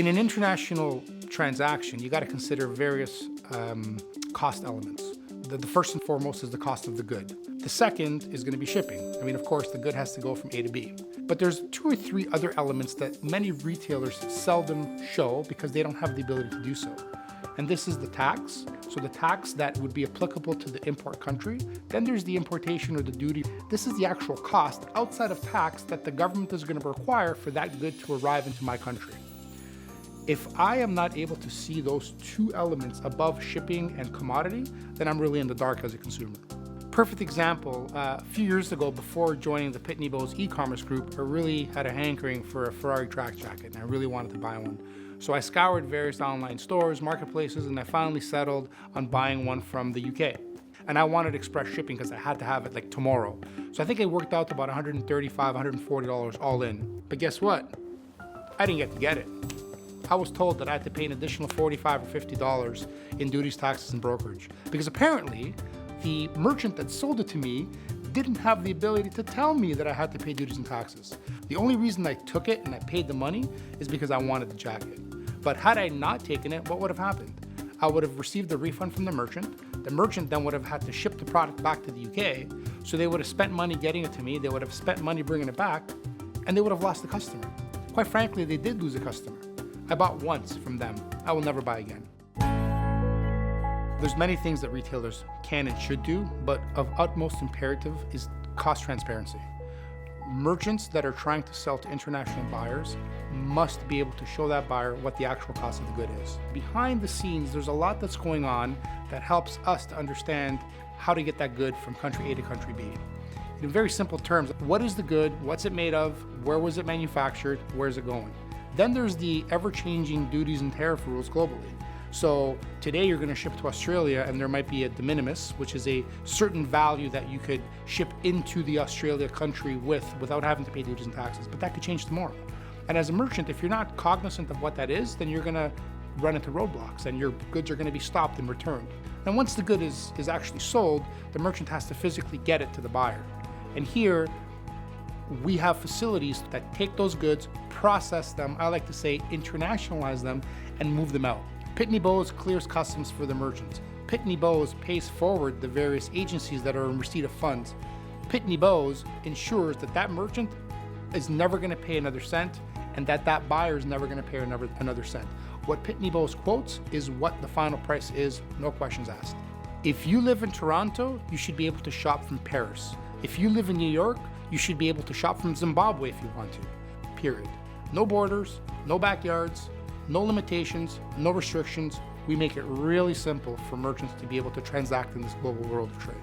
In an international transaction, you got to consider various cost elements. The first and foremost is the cost of the good. The second is going to be shipping. I mean, of course, the good has to go from A to B. But there's 2 or 3 other elements that many retailers seldom show because they don't have the ability to do so. And this is the tax. So the tax that would be applicable to the import country. Then there's the importation or the duty. This is the actual cost outside of tax that the government is going to require for that good to arrive into my country. If I am not able to see those 2 elements above shipping and commodity, then I'm really in the dark as a consumer. Perfect example, a few years ago before joining the Pitney Bowes eCommerce group, I really had a hankering for a Ferrari track jacket and I really wanted to buy one. So I scoured various online stores, marketplaces, and I finally settled on buying one from the UK. And I wanted express shipping because I had to have it like tomorrow. So I think it worked out to about $135, $140 all in. But guess what? I didn't get to get it. I was told that I had to pay an additional $45 or $50 in duties, taxes, and brokerage. Because apparently, the merchant that sold it to me didn't have the ability to tell me that I had to pay duties and taxes. The only reason I took it and I paid the money is because I wanted the jacket. But had I not taken it, what would have happened? I would have received a refund from the merchant. The merchant then would have had to ship the product back to the UK. So they would have spent money getting it to me. They would have spent money bringing it back, and they would have lost the customer. Quite frankly, they did lose a customer. I bought once from them. I will never buy again. There's many things that retailers can and should do, but of utmost imperative is cost transparency. Merchants that are trying to sell to international buyers must be able to show that buyer what the actual cost of the good is. Behind the scenes, there's a lot that's going on that helps us to understand how to get that good from country A to country B. In very simple terms, what is the good? What's it made of? Where was it manufactured? Where's it going? Then there's the ever-changing duties and tariff rules globally. So today you're going to ship to Australia and there might be a de minimis, which is a certain value that you could ship into the Australia country without having to pay duties and taxes. But that could change tomorrow. And as a merchant, if you're not cognizant of what that is, then you're going to run into roadblocks and your goods are going to be stopped and returned. And once the good is actually sold, the merchant has to physically get it to the buyer. And here, we have facilities that take those goods, process them, I like to say internationalize them, and move them out. Pitney Bowes clears customs for the merchants. Pitney Bowes pays forward the various agencies that are in receipt of funds. Pitney Bowes ensures that that merchant is never going to pay another cent and that buyer is never going to pay another cent. What Pitney Bowes quotes is what the final price is, no questions asked. If you live in Toronto, you should be able to shop from Paris. If you live in New York, you should be able to shop from Zimbabwe if you want to, period. No borders, no backyards, no limitations, no restrictions. We make it really simple for merchants to be able to transact in this global world of trade.